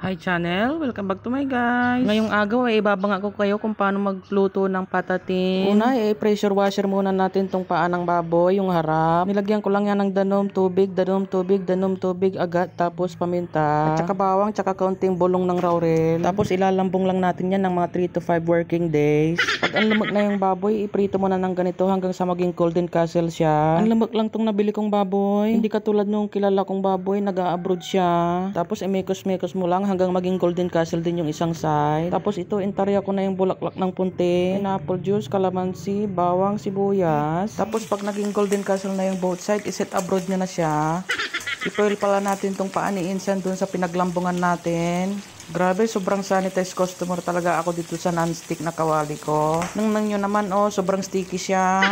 Hi channel, welcome back to my guys. Ngayong agaw ay ibabanga ko kayo kung paano magluto ng patatin. Una ay pressure washer muna natin tong paa ng baboy, yung harap. Nilagyan ko lang yan ng danom tubig, agad, tapos paminta. At saka bawang, tsaka kaunting bulong ng laurel. Tapos ilalambong lang natin yan ng mga 3 to 5 working days. Pag ang lamig na yung baboy, iprito muna ng ganito hanggang sa maging golden castle siya. Ang lamig lang tong nabili kong baboy. Hindi katulad nung kilala kong baboy, nag-a-abroad siya. Tapos imekos-mekos mo lang hanggang maging golden castle din yung isang side. Tapos ito, intarya ko na yung bulaklak ng punti, pineapple juice, calamansi, bawang, sibuyas. Tapos pag naging golden castle na yung both side, iset abroad nyo na siya. I-foil pala natin tong paa ni Insan dun sa pinaglambungan natin. Grabe, sobrang sanitized customer talaga ako dito sa non-stick na kawali ko. Nang nyo naman, oh, sobrang sticky siya.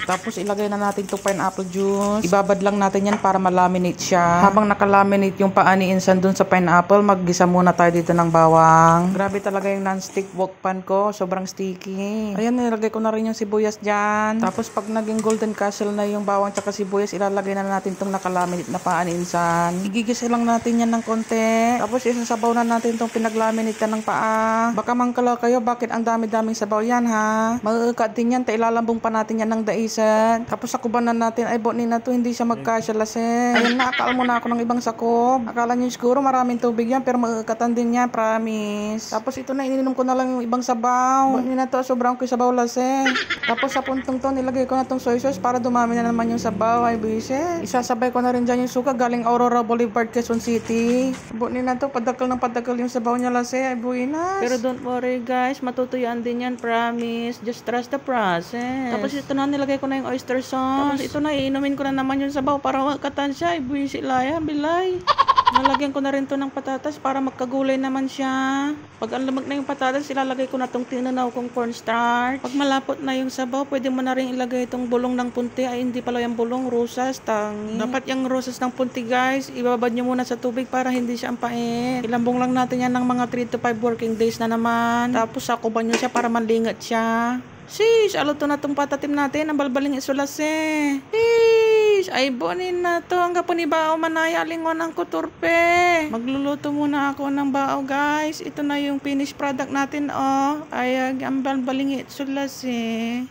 Tapos ilagay na natin itong pineapple juice. Ibabad lang natin yan para malaminate siya. Habang nakalaminate yung paa ni Insan dun sa pineapple, maggisa muna tayo dito ng bawang. Grabe talaga yung non-stick wok pan ko. Sobrang sticky. Ayan, nilagay ko na rin yung sibuyas dyan. Tapos pag naging golden castle na yung bawang tsaka sibuyas, ilalagay na natin itong nakalaminate na paa ni Insan. Igigisa lang natin yan ng konti. Tapos isasabaw na natin itong pinaglaminate ng paa. Baka mangkala kayo, bakit ang dami-daming sabaw yan ha? Mag-uukat din yan, ilalambong pa natin yan ng dais. Tapos sakubanan natin, ay bonin na to, hindi siya magkasya lasing. Ayun na, akal mo na ako ng ibang sakob. Akala nyo siguro maraming tubig yan, pero maukatan din yan, promise. Tapos ito na, ininom ko na lang yung ibang sabaw. Bonin na to, sobrang ko sabaw lasing. Tapos sa puntong to, nilagay ko na tong soy sauce para dumami na naman yung sabaw, ay bisit. Isasabay ko na rin dyan yung suka, galing Aurora Boulevard, Quezon City. Bonin na to, padakal ng padakal yung sabaw niya lasing, ay buinas. Pero don't worry guys, matutuyaan din yan, promise. Just trust the process. Tapos ito na, nilagay ko na yung oyster sauce. Tapos ito na, iinumin ko na naman yung sabaw para makatan siya. Ibuisi laya, bilay. Nalagyan ko na rin to ng patatas para magkagulay naman siya. Pag ang lamag na yung patatas, ilalagay ko na tong tinanaw kong cornstarch. Pag malapot na yung sabaw, pwede mo na rin ilagay itong bulong ng punti. Ay, hindi pala yung bulong, rosas, tangi. Dapat yung rosas ng punti guys, ibabad nyo muna sa tubig para hindi siya ampain. Ilambong lang natin yan ng mga 3 to 5 working days na naman. Tapos sakuban nyo siya para malingat siya. Sis, aluto na tong patatim natin. Ang balbaling isulas eh. Sis, ay bonin na to. Ang kapuni bao manaya lingon ang kuturpe. Magluluto muna ako ng bao guys. Ito na yung finished product natin oh. Ay, ang balbaling isulas eh.